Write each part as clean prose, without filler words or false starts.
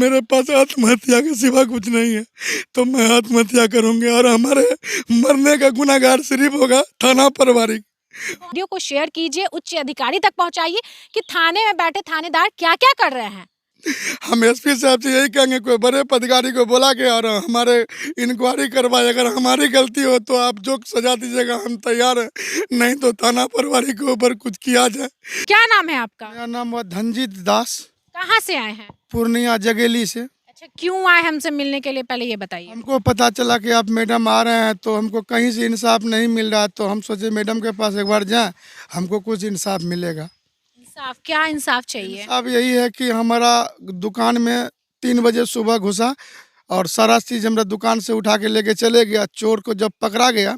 मेरे पास आत्महत्या के सिवा कुछ नहीं है, तो मैं आत्महत्या करूंगी और हमारे मरने का गुनाहगार सिर्फ होगा थाना प्रभारी। वीडियो को शेयर कीजिए, उच्च अधिकारी तक पहुंचाइए कि थाने में बैठे थानेदार क्या क्या कर रहे हैं। हम एसपी साहब से यही कहेंगे कोई बड़े अधिकारी को बुला के और हमारे इंक्वायरी करवाए। अगर हमारी गलती हो तो आप जो सजा दीजिएगा हम तैयार हैं, नहीं तो थाना प्रभारी के ऊपर कुछ किया जाए। क्या नाम है आपका? मेरा नाम हुआ धनजीत दास, कहाँ से आए हैं? पूर्णिया जगेली से। अच्छा, क्यों आए हमसे मिलने के लिए, पहले ये बताइए। हमको पता चला कि आप मैडम आ रहे हैं, तो हमको कहीं से इंसाफ नहीं मिल रहा, तो हम सोचे मैडम के पास एक बार जाएं, हमको कुछ इंसाफ मिलेगा। इंसाफ? क्या इंसाफ चाहिए? इंसाफ यही है कि हमारा दुकान में 3 बजे सुबह घुसा और सारा चीज़ हमारा दुकान से उठा के लेके चले गया। चोर को जब पकड़ा गया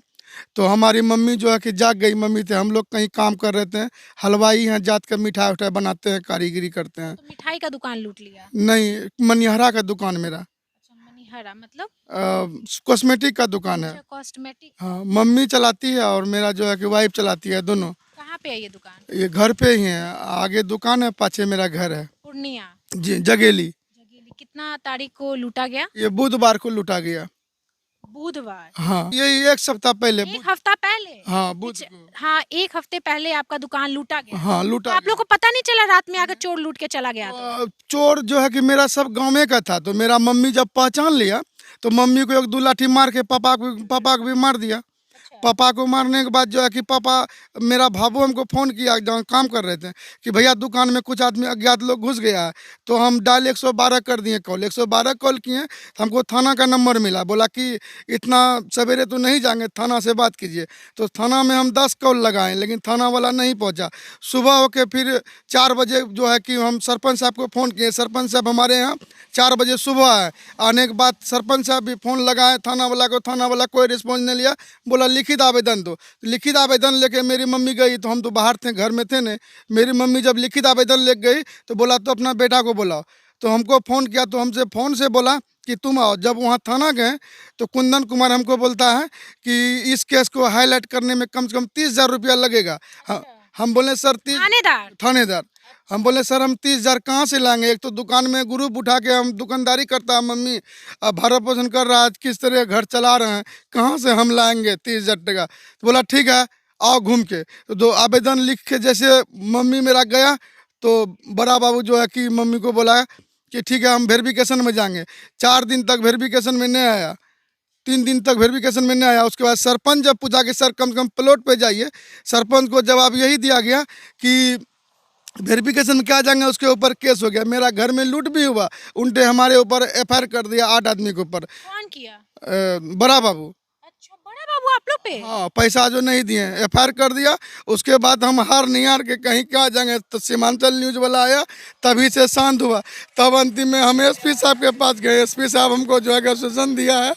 तो हमारी मम्मी जो है कि जाग गई। मम्मी थे, हम लोग कहीं काम कर रहे थे, हलवाई हैं, जात कर मिठाई उठाई बनाते हैं, कारीगरी करते हैं। तो मिठाई का दुकान लूट लिया? नहीं, मनिहारा का दुकान मेरा, अच्छा, मनीहरा मतलब? कॉस्मेटिक का दुकान है। अच्छा, कॉस्मेटिक। हाँ, मम्मी चलाती है और मेरा जो है कि वाइफ चलाती है, दोनों। कहाँ पे है ये दुकान? ये घर पे ही है, आगे दुकान है, पाछे मेरा घर है। पूर्णिया जी, जगेली। जगेली। कितना तारीख को लूटा गया? ये बुधवार को लूटा गया। बुधवार? हाँ, यही 1 सप्ताह पहले। एक हफ्ता पहले? हाँ, बुध अच्छा, को। हाँ, एक हफ्ते पहले आपका दुकान लूटा गया। हाँ, तो लूटा आप लोग को पता नहीं चला रात में आकर चोर लूट के चला गया? तो चोर जो है कि मेरा सब गाँव में का था, तो मेरा मम्मी जब पहचान लिया तो मम्मी को 1-2 लाठी मार के पापा को भी मार दिया। पापा को मारने के बाद जो है कि पापा, मेरा भाबू हमको फ़ोन किया जहाँ काम कर रहे थे कि भैया दुकान में कुछ आदमी अज्ञात लोग घुस गया है। तो हम डायल 112 कर दिए कॉल, 112 कॉल किए तो हमको थाना का नंबर मिला। बोला कि इतना सवेरे तो नहीं जाएंगे, थाना से बात कीजिए। तो थाना में हम 10 कॉल लगाए, लेकिन थाना वाला नहीं पहुंचा। सुबह होके फिर 4 बजे जो है कि हम सरपंच साहब को फ़ोन किए। सरपंच साहब हमारे यहाँ 4 बजे सुबह आए। आने के बाद सरपंच साहब भी फ़ोन लगाए थाना वाला को, थाना वाला कोई रिस्पॉन्स नहीं लिया। बोला लिखित आवेदन दो। लिखित आवेदन लेके मेरी मम्मी गई, तो हम तो बाहर थे, घर में थे नहीं। मेरी मम्मी जब लिखित आवेदन ले गई तो बोला तो अपना बेटा को बुलाओ। तो हमको फ़ोन किया, तो हमसे फ़ोन से बोला कि तुम आओ। जब वहाँ थाना गए तो कुंदन कुमार हमको बोलता है कि इस केस को हाईलाइट करने में कम से कम 30,000 रुपया लगेगा। हम बोले सर थानेदार हम बोले सर हम 30,000 कहाँ से लाएंगे? एक तो दुकान में ग्रुप उठा के हम दुकानदारी करता है, मम्मी अब भरण पोषण कर रहा है, किस तरह घर चला रहे हैं, कहाँ से हम लाएंगे 30,000 टका? तो बोला ठीक है आओ घूम के। तो 2 आवेदन लिख के जैसे मम्मी मेरा गया, तो बड़ा बाबू जो है कि मम्मी को बोला कि ठीक है हम वेरिफिकेशन में जाएंगे। 4 दिन तक वेरिफिकेशन में नहीं आया, 3 दिन तक वेरिफिकेशन में नहीं आया। उसके बाद सरपंच जब पूछा कि सर कम से कम प्लॉट पे जाइए, सरपंच को जवाब यही दिया गया कि वेरिफिकेशन में क्या जाएंगे, उसके ऊपर केस हो गया। मेरा घर में लूट भी हुआ, उल्टे हमारे ऊपर एफआईआर कर दिया 8 आदमी के ऊपर। कौन किया? बड़ा बाबू। अच्छा, बड़ा बाबू आप लोग पे? हाँ, पैसा जो नहीं दिए, एफआईआर कर दिया। उसके बाद हम हार नहीं हार के कहीं क्या जाएंगे, तो सीमांचल न्यूज वाला आया, तभी से शांत हुआ। तब अंतिम में हम एसपी साहब के पास गए। एसपी साहब हमको जो है सूचन दिया है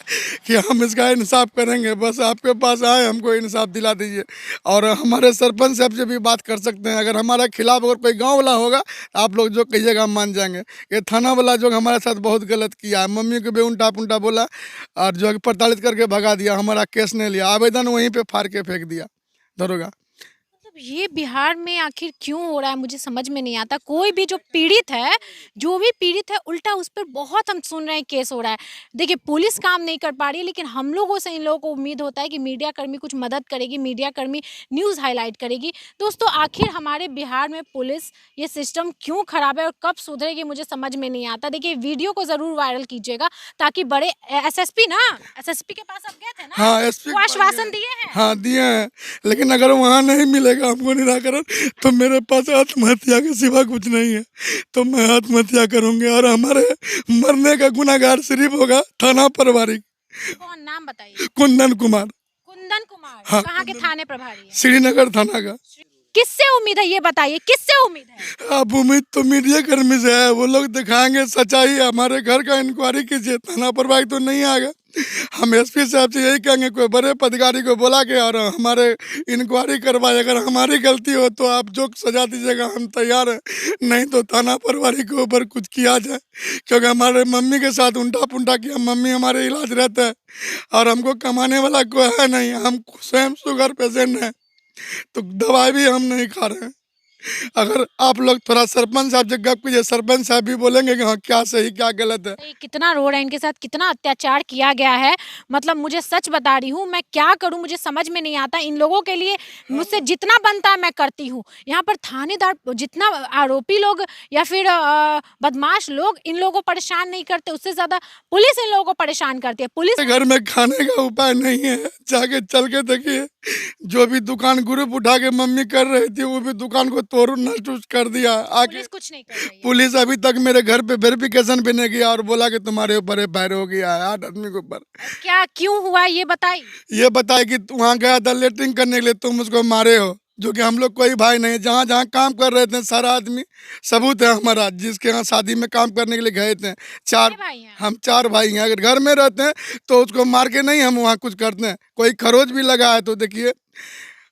कि हम इसका इंसाफ करेंगे, बस आपके पास आए, हमको इंसाफ दिला दीजिए। और हमारे सरपंच साहब से भी बात कर सकते हैं, अगर हमारे खिलाफ अगर कोई गाँव वाला होगा आप लोग जो कहिएगा हम मान जाएंगे। ये थाना वाला जो हमारे साथ बहुत गलत किया है, मम्मी को भी उल्टा पुल्टा बोला और जो है प्रताड़ित करके भगा दिया, हमारा केस नहीं लिया, आवेदन वहीं पे फाड़ के फेंक दिया दरोगा। मतलब ये बिहार में आखिर क्यों हो रहा है, मुझे समझ में नहीं आता। कोई भी जो पीड़ित है, जो भी पीड़ित है, उल्टा उस पर बहुत हम सुन रहे हैं केस हो रहा है। देखिए पुलिस काम नहीं कर पा रही है, लेकिन हम लोगों से इन लोगों को उम्मीद होता है कि मीडिया कर्मी कुछ मदद करेगी, मीडिया कर्मी न्यूज़ हाईलाइट करेगी। दोस्तों आखिर हमारे बिहार में पुलिस ये सिस्टम क्यों खराब है और कब सुधरेगी, मुझे समझ में नहीं आता। देखिए वीडियो को ज़रूर वायरल कीजिएगा ताकि बड़े एसएसपी के पास आप गए थे ना? हाँ, एसपी वो आश्वासन दिए हैं? हाँ दिए हैं, लेकिन अगर वहाँ नहीं मिलेगा हमको निराकरण, तो मेरे पास आत्महत्या के सिवा कुछ नहीं है, तो मैं आत्महत्या करूंगी और हमारे मरने का गुनाहगार सिर्फ होगा थाना प्रभारी। कौन, नाम बताइए? कुंदन कुमार। कुंदन कुमार? हाँ, कहाँ के थाने प्रभारी है? श्रीनगर थाना का। किससे उम्मीद है, ये बताइए, किससे उम्मीद है? अब उम्मीद तो मीडिया कर्मी से है, वो लोग दिखाएंगे सच्चाई। हमारे घर का इंक्वायरी कीजिए, थाना प्रभारी तो नहीं आएगा। हम एसपी साहब से यही कहेंगे कोई बड़े अधिकारी को बुला के और हमारे इंक्वायरी करवाए। अगर हमारी गलती हो तो आप जो सजा दीजिएगा हम तैयार हैं, नहीं तो थाना प्रभारी के ऊपर कुछ किया जाए। क्योंकि हमारे मम्मी के साथ उल्टा पुल्टा किया, मम्मी हमारे इलाज रहता है और हमको कमाने वाला कोई है नहीं, हम स्वयं शुगर पेशेंट हैं, तो दवाई भी हम नहीं खा रहे हैं। अगर आप लोग थोड़ा सरपंच साहब से गप कीजिए, सरपंच साहब भी बोलेंगे कि हाँ क्या सही क्या गलत है। ये कितना रो रहा है, इनके साथ कितना अत्याचार किया गया है। मतलब मुझे सच बता रही हूँ, मैं क्या करूँ मुझे समझ में नहीं आता। इन लोगों के लिए मुझसे जितना बनता है मैं करती हूँ। यहाँ पर थानेदार जितना आरोपी लोग या फिर बदमाश लोग इन लोगों को परेशान नहीं करते, उससे ज्यादा पुलिस इन लोगों को परेशान करती है। पुलिस घर में खाने का उपाय नहीं है, जाके चल के देखिए, जो भी दुकान ग्रुप उठा के मम्मी कर रही थी वो भी दुकान को तोड़ नष्ट उष्ट कर दिया। आगे पुलिस कुछ नहीं कर रही है। पुलिस अभी तक मेरे घर पे वेरिफिकेशन भी नहीं किया और बोला कि तुम्हारे ऊपर फायर हो गया है 8 आदमी के ऊपर। क्या क्यों हुआ ये बताइए। ये बताए कि वहाँ गया था लेटरिंग करने के लिए, तुम उसको मारे हो, जो कि हम लोग कोई भाई नहीं है। जहाँ जहाँ काम कर रहे थे सारा आदमी सबूत है हमारा, जिसके यहाँ शादी में काम करने के लिए गए थे। चार कितने भाई हैं? हम 4 भाई हैं। अगर घर में रहते हैं तो उसको मार के नहीं हम वहाँ कुछ करते हैं। कोई खरोच भी लगा है तो देखिए।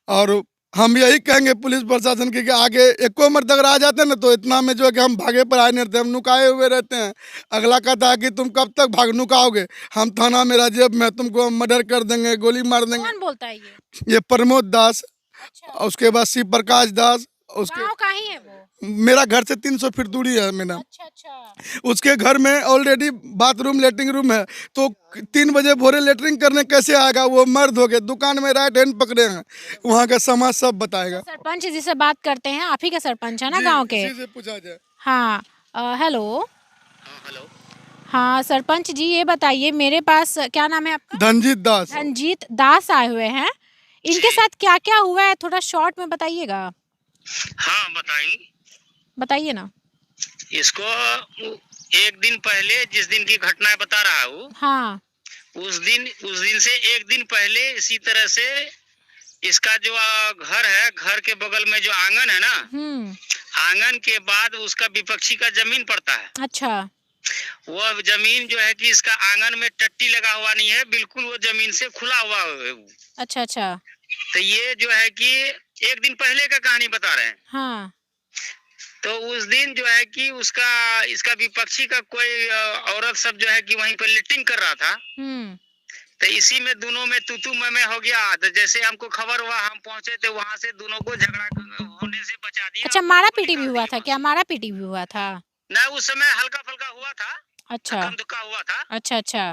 और हम यही कहेंगे पुलिस प्रशासन के कि आगे एको मर्द अगर आ जाते हैं ना तो इतना में जो है कि हम भागे पर आए नहीं रहते, हम नुकाए हुए रहते हैं। अगला कहता है कि तुम कब तक भाग नुकाओगे, हम थाना में राजेब में तुमको मर्डर कर देंगे, गोली मार देंगे। कौन बोलता है ये? ये प्रमोद दास, अच्छा, उसके बाद शिव प्रकाश दास, उसके गाँव का ही है वो? मेरा घर से 300 फीट दूरी है मेरा। अच्छा अच्छा। उसके घर में ऑलरेडी बाथरूम लेटरिंग रूम है, तो 3 बजे भोरे लेटरिंग करने कैसे आएगा? वो मर्द हो गए, दुकान में राइट हैंड पकड़े हैं, वहाँ का समाज सब बताएगा। सरपंच जी से बात करते हैं, आप ही का सरपंच है ना जी, गांव के? इसी से पूछा जाए। हाँ हेलो। हाँ हेलो। हाँ सरपंच जी, ये बताइए, मेरे पास क्या नाम है आपका? धनजीत दास। रंजीत दास आए हुए हैं। इनके साथ क्या क्या हुआ है थोड़ा शॉर्ट में बताइएगा। हाँ बताइए। बताइए ना। इसको एक दिन पहले जिस दिन की घटना बता रहा हूँ, हाँ उस दिन से एक दिन पहले इसी तरह से इसका जो घर है, घर के बगल में जो आंगन है ना, आंगन के बाद उसका विपक्षी का जमीन पड़ता है। अच्छा वो जमीन जो है कि इसका आंगन में टट्टी लगा हुआ नहीं है, बिल्कुल वो जमीन से खुला हुआ है वो। अच्छा अच्छा। तो ये जो है कि एक दिन पहले का कहानी बता रहे हैं। हाँ तो उस दिन जो है कि इसका विपक्षी का कोई औरत सब जो है कि वहीं पर लिटिंग कर रहा था। तो इसी में दोनों में तू मैं हो गया। तो जैसे हमको खबर हुआ, हम पहुंचे थे, वहां से दोनों को झगड़ा होने से बचा दिया। अच्छा, मारा पीटी भी हुआ था क्या? मारा पीटी भी हुआ था? नहीं, उस समय हल्का फुल्का हुआ था। अच्छा कम दुक्का हुआ था। अच्छा अच्छा।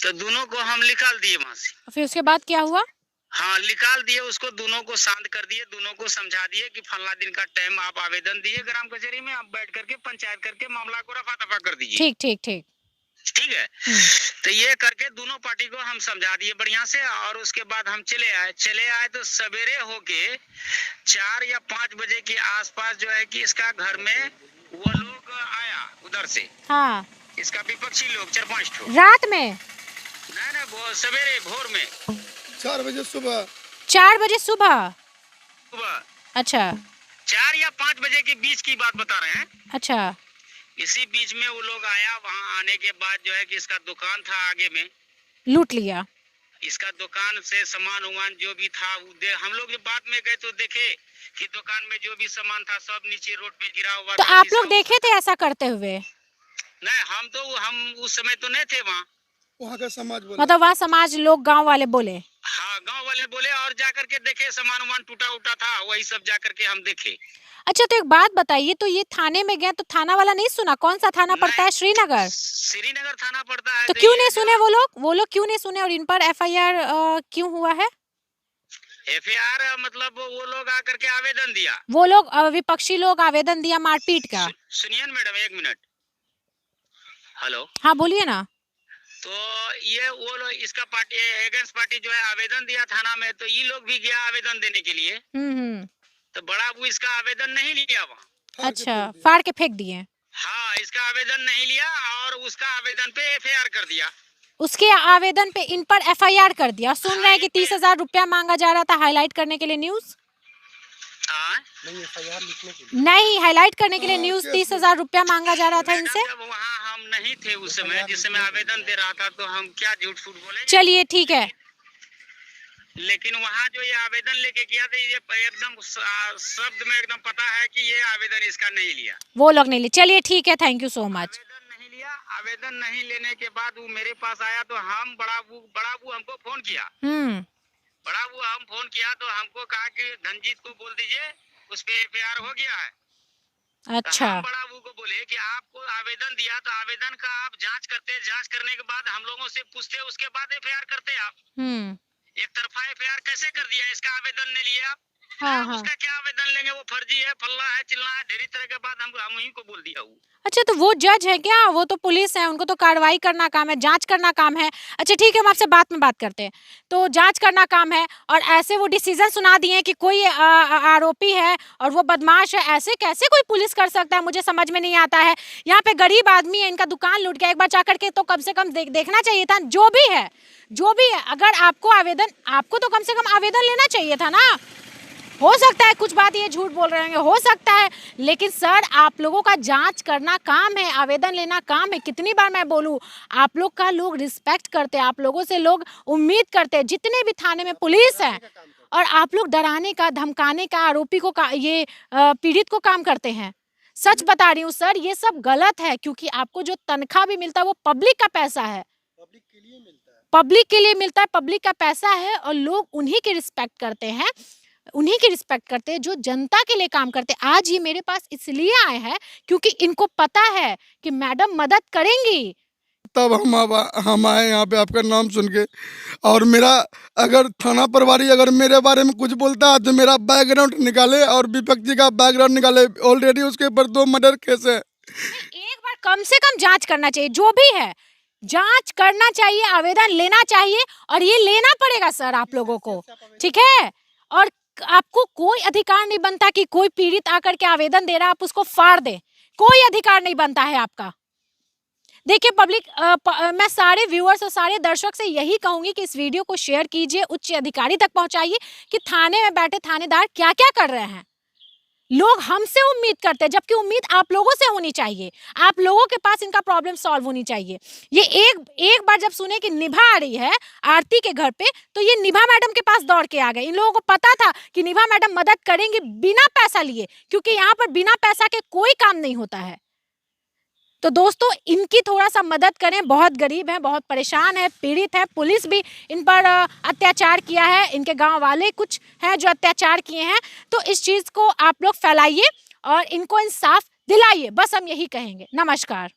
तो दोनों को हम निकाल दिए वहां से। फिर उसके बाद क्या हुआ? हाँ, निकाल दिए उसको, दोनों को शांत कर दिए, दोनों को समझा दिए कि फलना दिन का टाइम आप आवेदन दिए ग्राम कचहरी में, आप बैठ करके पंचायत करके मामला को रफा दफा कर दीजिए। ठीक ठीक ठीक। ठीक है। तो ये करके दोनों पार्टी को हम समझा दिए बढ़िया से। और उसके बाद हम चले आए तो सवेरे होके 4 या 5 बजे के आसपास जो है कि इसका घर में वो लोग आया उधर से। हाँ, इसका विपक्षी लोग 4-5 ठो। रात में? नहीं, वो सवेरे भोर में 4 बजे सुबह। 4 बजे सुबह? अच्छा 4 या 5 बजे के बीच की बात बता रहे हैं। अच्छा। इसी बीच में वो लोग आया। वहाँ आने के बाद जो है कि इसका दुकान था आगे में, लूट लिया? इसका दुकान से सामान उमान जो भी था हम लोग जब बाद में गए तो देखे कि दुकान में जो भी सामान था सब नीचे रोड पे गिरा हुआ तो था। आप लोग देखे थे ऐसा करते हुए? नहीं, हम उस समय तो नहीं थे वहाँ का समाज बोला। मतलब वहाँ समाज लोग, गांव वाले बोले? हाँ, गांव वाले बोले और जाकर के देखे सामान उमान टूटा उटा था, वही सब जाकर के हम देखे। अच्छा, तो एक बात बताइए, तो ये थाने में गए तो थाना वाला नहीं सुना? कौन सा थाना पड़ता है? श्रीनगर? श्रीनगर थाना पड़ता है। तो क्यों नहीं सुने वो लोग क्यों नहीं सुने? और इन पर FIR क्यों हुआ है? FIR मतलब वो लोग आकर के आवेदन दिया। वो लोग विपक्षी लोग आवेदन दिया मारपीट का? सुनिए मैडम, 1 मिनट। हेलो। हाँ बोलिए ना। तो ये वो लोग, इसका पार्टी अगेंस्ट पार्टी जो है आवेदन दिया थाना में, तो ये लोग भी गया आवेदन देने के लिए। तो बड़ा वो इसका आवेदन नहीं लिया वहाँ। अच्छा, फाड़ के फेंक दिए? हाँ, इसका आवेदन नहीं लिया और उसका आवेदन पे FIR कर दिया। उसके आवेदन पे इन पर FIR कर दिया। सुन रहे हैं कि 30,000 रुपया मांगा जा रहा था हाईलाइट करने के लिए न्यूज? नहीं, हाईलाइट करने के लिए न्यूज 30,000 रुपया मांगा जा रहा था इनसे। जब वहाँ हम नहीं थे उस समय, जिस समय आवेदन दे रहा था, तो हम क्या झूठ फूट बोले। चलिए ठीक है। लेकिन वहाँ जो ये आवेदन लेके गया था, ये एकदम शब्द में एकदम पता है कि ये आवेदन इसका नहीं लिया। वो लोग नहीं लिए। चलिए ठीक है, थैंक यू सो मच। आवेदन नहीं लिया। आवेदन नहीं लेने के बाद वो मेरे पास आया तो हम बड़ा बू हमको फोन किया। बड़ा बू हम फोन किया तो हमको कहा कि धनजीत को बोल दीजिए उस पे एफआईआर हो गया है। अच्छा। हम बड़ा वो को बोले कि आपको आवेदन दिया तो आवेदन का आप जांच करते, जांच करने के बाद हम लोगों से पूछते, उसके बाद एफआईआर करते आप। एक तरफा एफआईआर कैसे कर दिया? इसका आवेदन नहीं लिया आप। हाँ, हाँ। उसका क्या आवेदन लेंगे? वो फर्जी है, फल्ला है, चिल्ला है, ढेरी तरह के बात हम ही को बोल दिया वो। अच्छा, तो वो जज है क्या? वो तो पुलिस है, उनको तो कार्रवाई करना काम है, जांच करना काम है। अच्छा ठीक है, हम आपसे बाद में बात करते हैं। तो जांच करना काम है और ऐसे वो डिसीजन सुना दिए कि कोई आरोपी है और वो बदमाश है, ऐसे कैसे कोई पुलिस कर सकता है? मुझे समझ में नहीं आता है। यहाँ पे गरीब आदमी है, इनका दुकान लूट गया, एक बार जाकर के तो कम से कम देखना चाहिए था। जो भी है, अगर आपको आवेदन, आपको तो कम से कम आवेदन लेना चाहिए था ना। हो सकता है कुछ बात ये झूठ बोल रहे हैं, हो सकता है, लेकिन सर आप लोगों का जांच करना काम है, आवेदन लेना काम है। कितनी बार मैं बोलूं, आप लोग का लोग रिस्पेक्ट करते हैं, आप लोगों से लोग उम्मीद करते हैं। जितने भी थाने में पुलिस है और आप लोग डराने का, धमकाने का, आरोपी को ये पीड़ित को काम करते हैं। सच बता रही हूँ सर, ये सब गलत है, क्योंकि आपको जो तनख्वाह भी मिलता है वो पब्लिक का पैसा है, पब्लिक के लिए मिलता है, पब्लिक का पैसा है और लोग उन्हीं की रिस्पेक्ट करते हैं, उन्हीं की रिस्पेक्ट करते हैं जो जनता के लिए काम करते हैं। आज ये मेरे पास इसलिए आए हैं क्योंकि इनको पता है कि मैडम मदद करेंगी। तब हम आए यहाँ पे आपका नाम सुन के। और मेरा अगर थाना प्रभारी अगर मेरे बारे में कुछ बोलता है तो मेरा बैकग्राउंड निकाले और विपक्षी का बैकग्राउंड निकाले। ऑलरेडी उसके ऊपर 2 मर्डर केस है। एक बार कम से कम जांच करना चाहिए, जो भी है जांच करना चाहिए, आवेदन लेना चाहिए और ये लेना पड़ेगा सर आप लोगों को, ठीक है? और आपको कोई अधिकार नहीं बनता कि कोई पीड़ित आकर के आवेदन दे रहा है आप उसको फाड़ दे, कोई अधिकार नहीं बनता है आपका। देखिए पब्लिक, मैं सारे व्यूअर्स और सारे दर्शक से यही कहूंगी कि इस वीडियो को शेयर कीजिए, उच्च अधिकारी तक पहुंचाइए कि थाने में बैठे थानेदार क्या क्या कर रहे हैं। लोग हमसे उम्मीद करते हैं, जबकि उम्मीद आप लोगों से होनी चाहिए, आप लोगों के पास इनका प्रॉब्लम सॉल्व होनी चाहिए। ये एक बार जब सुने कि निभा आ रही है आरती के घर पे, तो ये निभा मैडम के पास दौड़ के आ गए। इन लोगों को पता था कि निभा मैडम मदद करेंगी बिना पैसा लिए, क्योंकि यहाँ पर बिना पैसा के कोई काम नहीं होता है। तो दोस्तों इनकी थोड़ा सा मदद करें, बहुत गरीब है, बहुत परेशान है, पीड़ित है। पुलिस भी इन पर अत्याचार किया है, इनके गांव वाले कुछ हैं जो अत्याचार किए हैं। तो इस चीज़ को आप लोग फैलाइए और इनको इंसाफ दिलाइए, बस हम यही कहेंगे। नमस्कार।